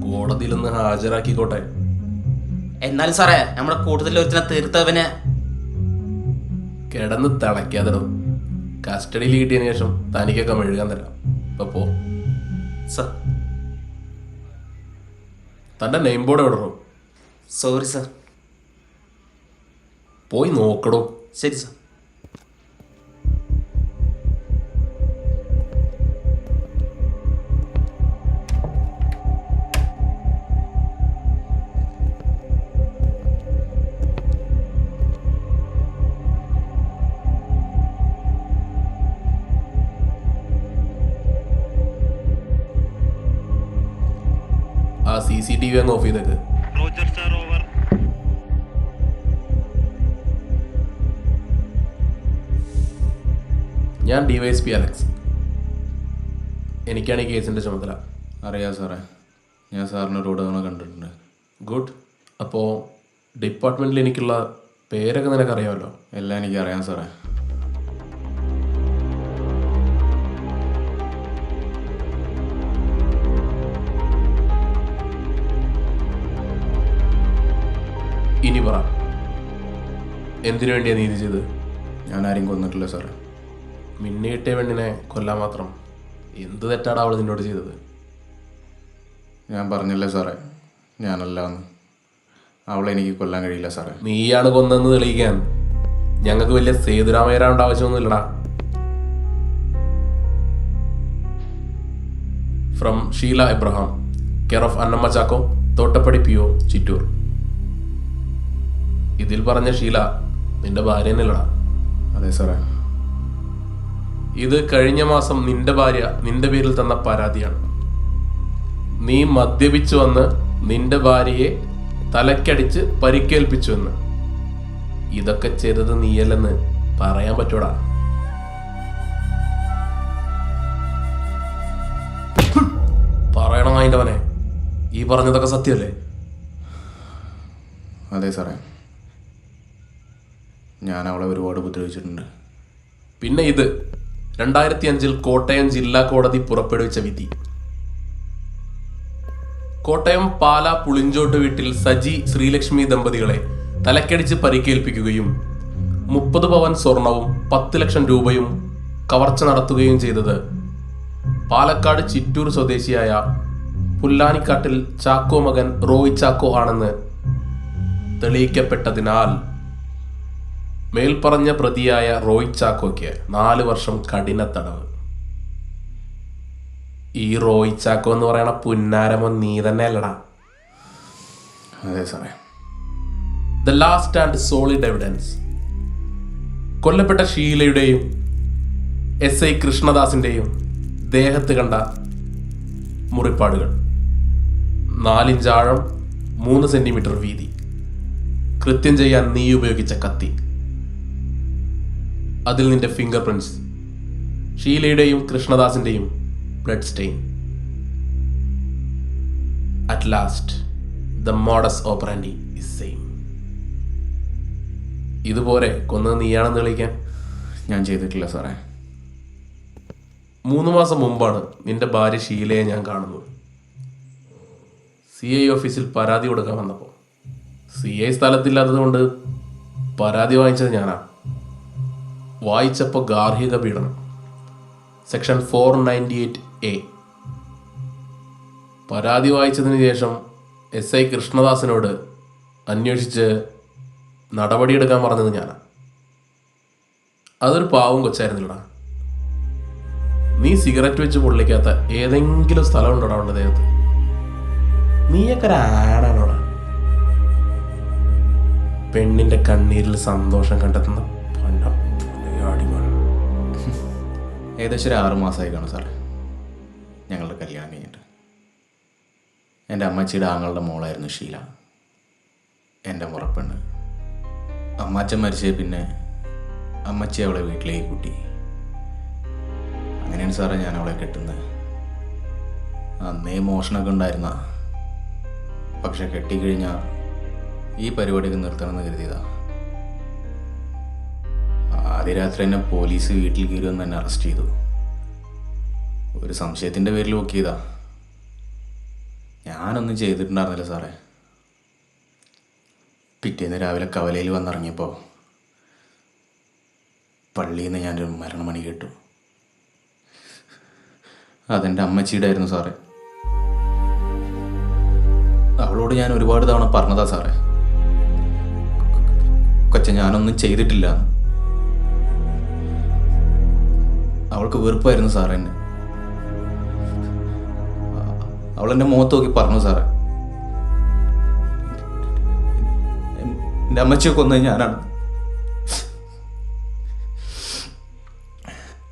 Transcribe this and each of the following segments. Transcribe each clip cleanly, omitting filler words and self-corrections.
കോടതിയിൽ നിന്ന് ഹാജരാക്കിക്കോട്ടെ. എന്നാലും സാറേ നമ്മുടെ കൂട്ടത്തിൽ ഒരുത്തിനെ തീർത്തവന് കിടന്ന് തിളയ്ക്കാതിടും. കസ്റ്റഡിയിൽ കിട്ടിയതിന് ശേഷം തനിക്കൊക്കെ മെഴുകാൻ തരാം. ഇപ്പൊ പോ. സാർ. തന്റെ നെയിം ബോർഡ് എവിടെ? Sorry sir. പോയി നോക്കടോ. ശരി സാർ. ആ CCTV അങ്ങ് ഓഫ് ചെയ്തേക്ക്. ഞാൻ DYSP അലക്സ്. എനിക്കാണ് ഈ കേസിൻ്റെ ചുമതല. അറിയാം സാറേ, ഞാൻ സാറിന് ഒരുപാട് തവണ കണ്ടിട്ടുണ്ട്. ഗുഡ്. അപ്പോൾ ഡിപ്പാർട്ട്മെൻറ്റിൽ എനിക്കുള്ള പേരൊക്കെ നിനക്കറിയാമല്ലോ? എല്ലാം എനിക്കറിയാം സാറേ. ഇനി പറ, എന്തിനു വേണ്ടിയാണ് നീ ഇത് ചെയ്തത്? ഞാൻ ആരും കൊന്നിട്ടില്ല സാറേ. മിന്നിയിട്ടേ പെണ്ണിനെ കൊല്ലാൻ മാത്രം എന്ത് തെറ്റാണ് അവൾ നിന്നോട് ചെയ്തത്? ഞാൻ പറഞ്ഞില്ലേ സാറേ, ഞാനല്ല എന്ന്. അവളെ എനിക്ക് കൊല്ലാൻ കഴിയില്ല സാറേ. നീയാണ് കൊന്നെന്ന് തെളിയിക്കാൻ ഞങ്ങൾക്ക് വലിയ സേതുരാമയ്യരാവേണ്ട ആവശ്യമൊന്നുമില്ലടാ. From Sheela Abraham, care of Annamma Chacko, Thottappady PO, Chittoor. ഇതിൽ പറഞ്ഞ ഷീല നിന്റെ ഭാര്യ തന്നെയല്ലടാ? അതെ സാറേ. ഇത് കഴിഞ്ഞ മാസം നിന്റെ ഭാര്യ നിന്റെ പേരിൽ തന്ന പരാതിയാണ്. നീ മദ്യപിച്ചു വന്ന് നിന്റെ ഭാര്യയെ തലക്കടിച്ച് പരിക്കേൽപ്പിച്ചുവെന്ന്. ഇതൊക്കെ ചെയ്തത് നീയല്ലെന്ന് പറയാൻ പറ്റൂടാ? പറയണം അതിൻ്റെവനെ, ഈ പറഞ്ഞതൊക്കെ സത്യമല്ലേ? അതെ സാറേ, ഞാൻ അവളെ ഒരുപാട് ഉപദ്രവിച്ചിട്ടുണ്ട്. പിന്നെ ഇത് 2005 കോട്ടയം ജില്ലാ കോടതി പുറപ്പെടുവിച്ച വിധി. കോട്ടയം പാല പുളിഞ്ചോട്ട് വീട്ടിൽ സജി ശ്രീലക്ഷ്മി ദമ്പതികളെ തലക്കടിച്ച് പരിക്കേൽപ്പിക്കുകയും 30 പവൻ സ്വർണവും 10 ലക്ഷം രൂപയും കവർച്ച നടത്തുകയും ചെയ്തത് പാലക്കാട് ചിറ്റൂർ സ്വദേശിയായ പുല്ലാനിക്കാട്ടിൽ ചാക്കോ മകൻ റോയ് ചാക്കോ ആണെന്ന് തെളിയിക്കപ്പെട്ടതിനാൽ മേൽപ്പറഞ്ഞ പ്രതിയായ റോയ് ചാക്കോയ്ക്ക് 4 വർഷം കഠിന തടവ്. ഈ റോയ് ചാക്കോ എന്ന് പറയണ പുന്നാരമോ നീ തന്നെ അല്ലടാ? അതെ സാറേ. The last and solid evidence. കൊല്ലപ്പെട്ട ഷീലയുടെയും SI കൃഷ്ണദാസിൻ്റെയും ദേഹത്ത് കണ്ട മുറിപ്പാടുകൾ 4 ഇഞ്ച് ആഴം, 3 സെന്റിമീറ്റർ വീതി. കൃത്യം ചെയ്യാൻ നീ ഉപയോഗിച്ച കത്തി, അതിൽ നിന്റെ ഫിംഗർ പ്രിന്റ്സ്, ഷീലയുടെയും കൃഷ്ണദാസിന്റെയും blood stain. At last the modus operandi is same. ഇതുപോലെ കൊന്നത് നീയാണെന്ന് തെളിയിക്കാൻ ഞാൻ ചെയ്തിട്ടില്ല സാറേ. 3 മാസം മുമ്പാണ് നിന്റെ ഭാര്യ ഷീലയെ ഞാൻ കാണുന്നത്. CI ഓഫീസിൽ പരാതി കൊടുക്കാൻ വന്നപ്പോൾ CI സ്ഥലത്തില്ലാത്തത് കൊണ്ട് പരാതി വാങ്ങിച്ചത് ഞാനാ. വായിച്ചപ്പോൾ ഗാർഹിക പീഡനം, സെക്ഷൻ 498A. പരാതി വായിച്ചതിന് ശേഷം SI കൃഷ്ണദാസിനോട് അന്വേഷിച്ച് നടപടിയെടുക്കാൻ പറഞ്ഞത് ഞാനാ. അതൊരു പാവം കൊച്ചായിരുന്നില്ലടാ. നീ സിഗരറ്റ് വെച്ച് പൊള്ളിക്കാത്ത ഏതെങ്കിലും സ്ഥലം ഉണ്ടോടാ അവളുടെ ദേഹത്ത്? നീയൊക്കെ ഒരാടാണോടാ? പെണ്ണിന്റെ കണ്ണീരിൽ സന്തോഷം കണ്ടെത്തുന്ന അടിമകൾ. ഏകദേശം ഒരു 6 മാസമായി കാണും സാറേ ഞങ്ങളുടെ കല്യാണം കഴിഞ്ഞിട്ട്. എൻ്റെ അമ്മച്ചിയുടെ ആങ്ങളുടെ മോളായിരുന്നു ഷീല, എൻ്റെ മുറപ്പെണ്ണ്. അമ്മാച്ചൻ മരിച്ചേ പിന്നെ അമ്മച്ചി അവളെ വീട്ടിലേക്ക് കൂട്ടി. അങ്ങനെയാണ് സാറേ ഞാൻ അവളെ കെട്ടുന്നത്. അന്നേ മോഷണമൊക്കെ ഉണ്ടായിരുന്ന, പക്ഷെ കെട്ടിക്കഴിഞ്ഞാൽ ഈ പരിപാടിയൊക്കെ നിർത്തണമെന്ന് കരുതിയതാ. ആദ്യ രാത്രി തന്നെ പോലീസ് വീട്ടിൽ കയറി വന്ന് എന്നെ അറസ്റ്റ് ചെയ്തു. ഒരു സംശയത്തിൻ്റെ പേരിൽ നോക്കിയതാ. ഞാനൊന്നും ചെയ്തിട്ടുണ്ടായിരുന്നില്ല സാറേ. പിറ്റേന്ന് രാവിലെ കവലയിൽ വന്നിറങ്ങിയപ്പോൾ പള്ളിയിൽ നിന്ന് ഞാനൊരു മരണമണി കേട്ടു. അതെൻ്റെ അമ്മച്ചിയുടെ ആയിരുന്നു സാറേ. അവളോട് ഞാൻ ഒരുപാട് തവണ പറഞ്ഞതാ സാറേ, കൊച്ച ഞാനൊന്നും ചെയ്തിട്ടില്ല. അവൾക്ക് വെറുപ്പായിരുന്നു സാറേ എന്നെ. അവളെൻ്റെ മുഖത്ത് നോക്കി പറഞ്ഞു സാറേ, എൻ്റെ അമ്മച്ചിയെ കൊന്നത് ഞാനാണ്.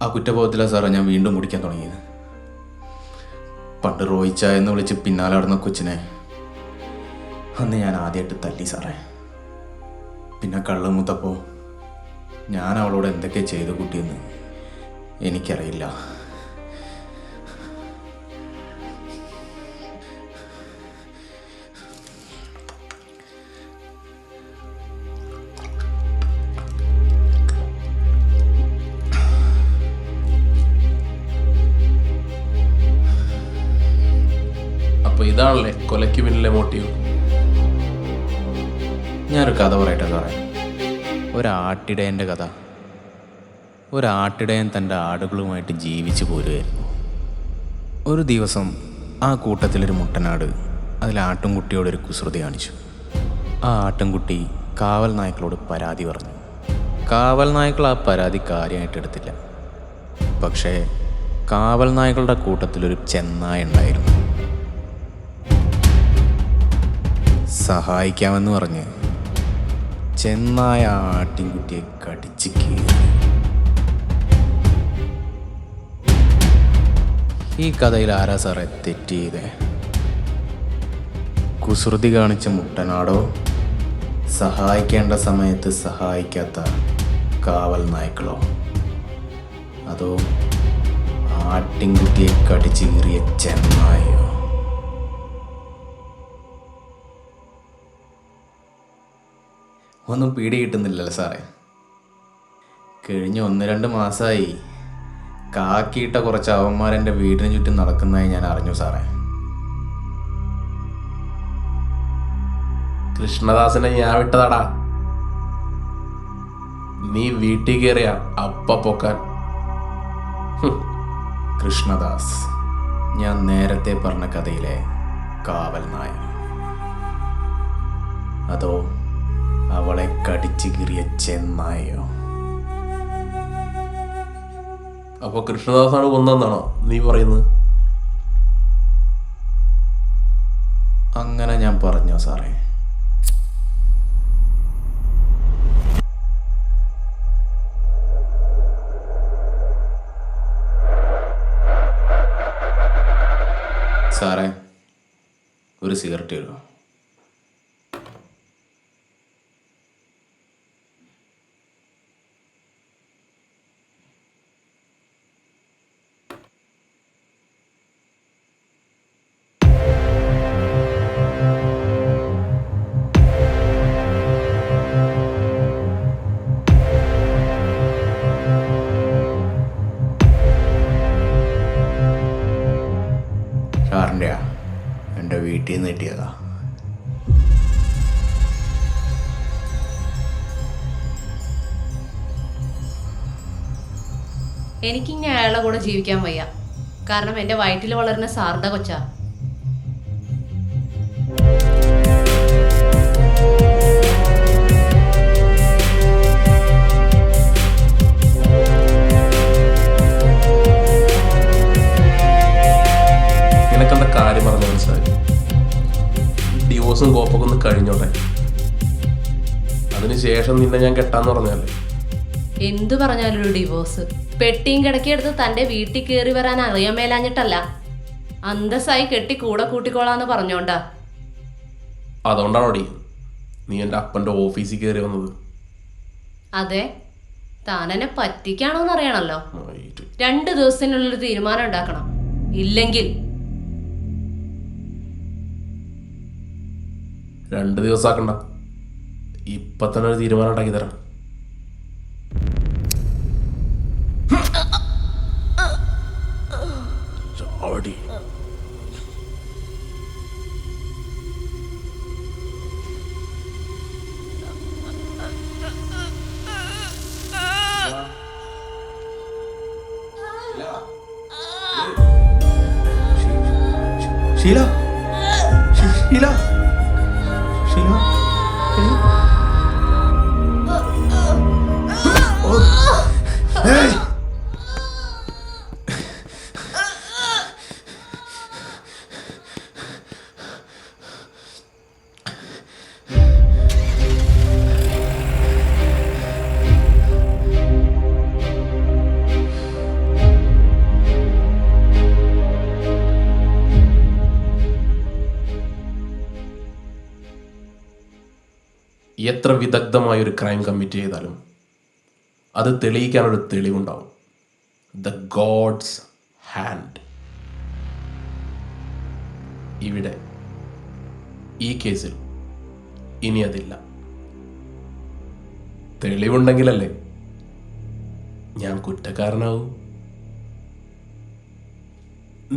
ആ കുറ്റബോധത്തിലാണ് സാറേ ഞാൻ വീണ്ടും കുടിക്കാൻ തുടങ്ങിയത്. പണ്ട് റോയിച്ച എന്ന് വിളിച്ച് പിന്നാലെ നടന്ന കൊച്ചിനെ അന്ന് ഞാൻ ആദ്യമായിട്ട് തല്ലി സാറേ. പിന്നെ കള്ള് മൂത്തപ്പോൾ ഞാൻ അവളോട് എന്തൊക്കെ ചെയ്തു കുട്ടിയെന്ന് എനിക്കറിയില്ല. അപ്പൊ ഇതാണല്ലേ കൊലയ്ക്ക് പിന്നിലെ മോട്ടീവ്. ഞാനൊരു കഥ പറയട്ടെ സാറേ. ഒരാട്ടിടയൻ്റെ കഥ. ഒരാട്ടിടയൻ തൻ്റെ ആടുകളുമായിട്ട് ജീവിച്ചു പോരുമായിരുന്നു. ഒരു ദിവസം ആ കൂട്ടത്തിലൊരു മുട്ടനാട് അതിൽ ആട്ടിൻകുട്ടിയോടൊരു കുസൃതി കാണിച്ചു. ആ ആട്ടിൻകുട്ടി കാവൽ നായ്ക്കളോട് പരാതി പറഞ്ഞു. കാവൽ നായ്ക്കൾ ആ പരാതി കാര്യമായിട്ട് എടുത്തില്ല. പക്ഷേ കാവൽ നായ്ക്കളുടെ കൂട്ടത്തിലൊരു ചെന്നായ ഉണ്ടായിരുന്നു. സഹായിക്കാമെന്ന് പറഞ്ഞ് ചെന്നായ ആട്ടിൻകുട്ടിയെ കടിച്ച് കീറി. ഈ കഥയിൽ ആരാ സാറേ തെറ്റ് ചെയ്തേ? കുസൃതി കാണിച്ച മുട്ടനാടോ, സഹായിക്കേണ്ട സമയത്ത് സഹായിക്കാത്ത കാവൽ നായ്ക്കളോ, അതോ ആട്ടിൻകുട്ടിയെ കടിച്ച് കീറിയ ചെന്നായോ? ഒന്നും പിടി കിട്ടുന്നില്ലല്ലോ സാറേ. കഴിഞ്ഞ 1-2 മാസമായി കാക്കിയിട്ട കുറച്ച് അവന്മാരെൻ്റെ വീടിന് ചുറ്റും നടക്കുന്നതായി ഞാൻ അറിഞ്ഞു സാറേ. കൃഷ്ണദാസിനെ ഞാൻ വിട്ടതാടാ. നീ വീട്ടിൽ കയറിയ അപ്പ പൊക്കാൻ. കൃഷ്ണദാസ്, ഞാൻ നേരത്തെ പറഞ്ഞ കഥയിലെ കാവൽ നായ, അതോ അവളെ കടിച്ചു കീറിയ ചെന്നായോ? അപ്പൊ കൃഷ്ണദാസാണ് കൊന്നെന്നാണോ നീ പറയുന്നത്? അങ്ങനെ ഞാൻ പറഞ്ഞോ സാറേ? സാറേ, ഒരു സിഗരറ്റ് തരുമോ? സാറിൻ്റെയാ? എൻ്റെ വീട്ടിൽ നിന്ന് കിട്ടിയതാ. എനിക്കിങ്ങനെ അയാളുടെ കൂടെ ജീവിക്കാൻ വയ്യ. കാരണം എൻ്റെ വയറ്റിൽ വളരുന്ന സാറിൻ്റെ കൊച്ചാ. നിനക്കെന്താ കാര്യം പറഞ്ഞു മനസ്സിലായി? ഡിവോഴ്സും കോപ്പൊക്കെ ഒന്ന് കഴിഞ്ഞോട്ടെ. അതിനുശേഷം നിന്നെ ഞാൻ കെട്ടാന്ന് പറഞ്ഞല്ലേ? എന്തു പറഞ്ഞാലും ഒരു ഡിവോഴ്സ്. പെട്ടിയും കിടക്കിയെടുത്ത് തൻ്റെ വീട്ടിൽ കയറി വരാൻ അറിയാൻ മേലാഞ്ഞിട്ടല്ല, അന്തസ്സായി കെട്ടി കൂടെ കൂട്ടിക്കോളാന്ന് പറഞ്ഞോണ്ടാ. അതുകൊണ്ടാണോടി നീ എൻ്റെ അപ്പൻ്റെ ഓഫീസിൽ കയറി വന്നത്? അതെ, താനെന്നെ പറ്റിക്കാണോന്ന് അറിയണല്ലോ. 2 ദിവസത്തിനുള്ളൊരു തീരുമാനം ഉണ്ടാക്കണം. ഇല്ലെങ്കിൽ 2 ദിവസം ആക്കണ്ട, ഇപ്പൊ തന്നെ ഒരു തീരുമാനം ഉണ്ടാക്കി തരാം. ഷീല ഷീല ഷീല എത്ര വിദഗ്ധമായൊരു ക്രൈം കമ്മിറ്റ് ചെയ്താലും അത് തെളിയിക്കാനൊരു തെളിവുണ്ടാവും. The God's hand. ഇവിടെ ഈ കേസിൽ ഇനി അതില്ല. തെളിവുണ്ടെങ്കിലല്ലേ ഞാൻ കുറ്റക്കാരനാവൂ.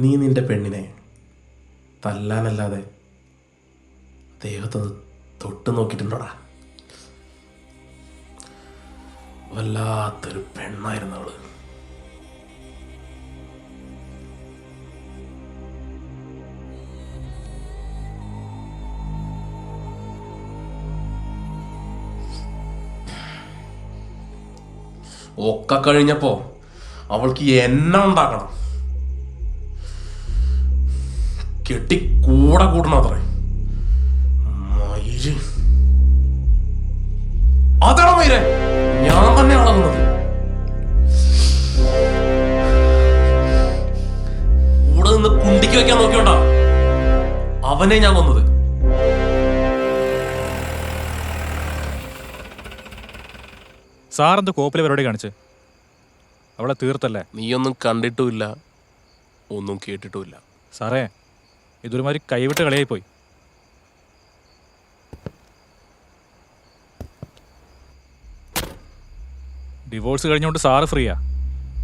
നീ നിന്റെ പെണ്ണിനെ തല്ലാനല്ലാതെ ദൈവത്തെ തൊട്ട് നോക്കിയിട്ടുണ്ടോടാ? വല്ലാത്തൊരു പെണ്ണായിരുന്നു അവള്. ഒക്കെ കഴിഞ്ഞപ്പോ അവൾക്ക് എന്നെ ഉണ്ടാക്കണം, കെട്ടി കൂടെ കൂടണം അത്രേ. മയില് അതാണ് മയിരെ, ഞാൻ തന്നെ അളകുന്നത്. കൂടെ നിന്ന് കുണ്ടിക്ക് വെക്കാൻ നോക്കിയോണ്ടാ അവനെ ഞാൻ കൊന്നത്. സാറെന്ത് കോപ്പിലെ പരിപാടി കാണിച്ച് അവളെ തീർത്തല്ലേ? നീയൊന്നും കണ്ടിട്ടുമില്ല, ഒന്നും കേട്ടിട്ടുമില്ല. സാറേ, ഇതൊരുമാതിരി കൈവിട്ട് കളിയായിപ്പോയി. ഡിവോഴ്സ് കഴിഞ്ഞുകൊണ്ട് സാറ് ഫ്രീയാ.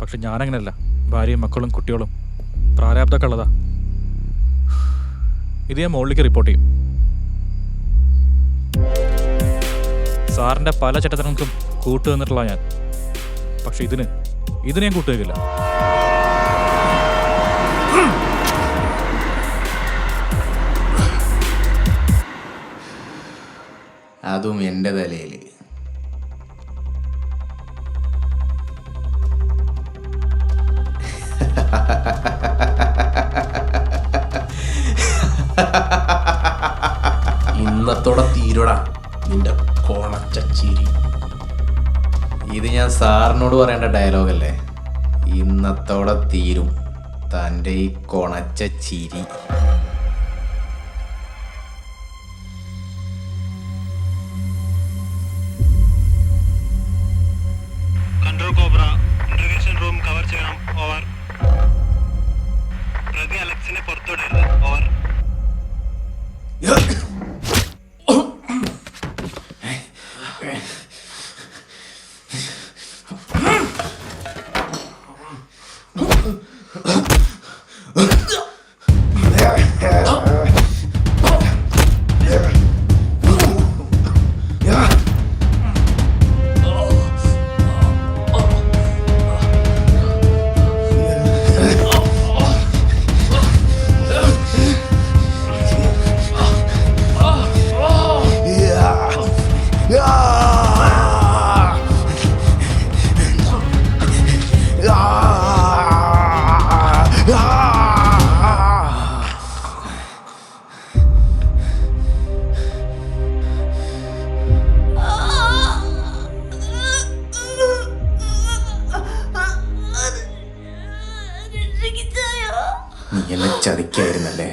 പക്ഷെ ഞാനങ്ങനെയല്ല. ഭാര്യയും മക്കളും കുട്ടികളും പ്രാരാബ്ദമൊക്കെ ഉള്ളതാ. ഇത് ഞാൻ മുകളിലേക്ക് റിപ്പോർട്ട് ചെയ്യും. സാറിൻ്റെ പല ചട്ടത്തരങ്ങൾക്കും കൂട്ടു നിന്നിട്ടുള്ള ഞാൻ. പക്ഷെ ഇതിന് ഞാൻ കൂട്ടുവെക്കില്ല. അതും എൻ്റെ തലയിൽ. ഇന്നത്തോടെ തീരുടാ നിന്റെ കോണച്ച ചിരി. ഇത് ഞാൻ സാറിനോട് പറയേണ്ട ഡയലോഗല്ലേ? ഇന്നത്തോടെ തീരും തൻ്റെ ഈ കൊണച്ച ചിരി. Control cobra interrogation room cover ചെയ്യണം. ഓവർ. പ്രതി അലക്സിനെ പുറത്തുവിടരുത്. ഓവർ. നീ എന്നെ ചതിക്കായിരുന്നല്ലേ?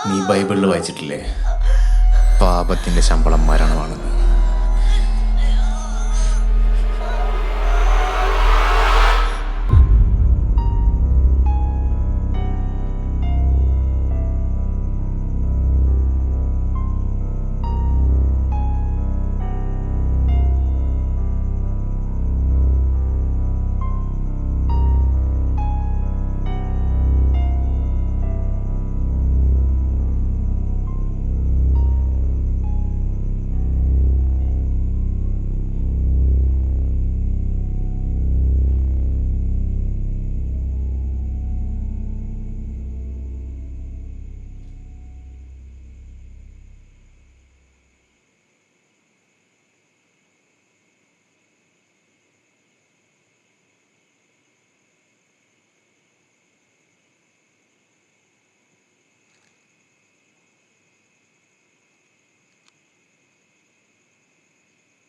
നീ ബൈബിളിൽ വായിച്ചിട്ടില്ലേ, പാപത്തിൻ്റെ ശമ്പളം മരണമാണെന്ന്?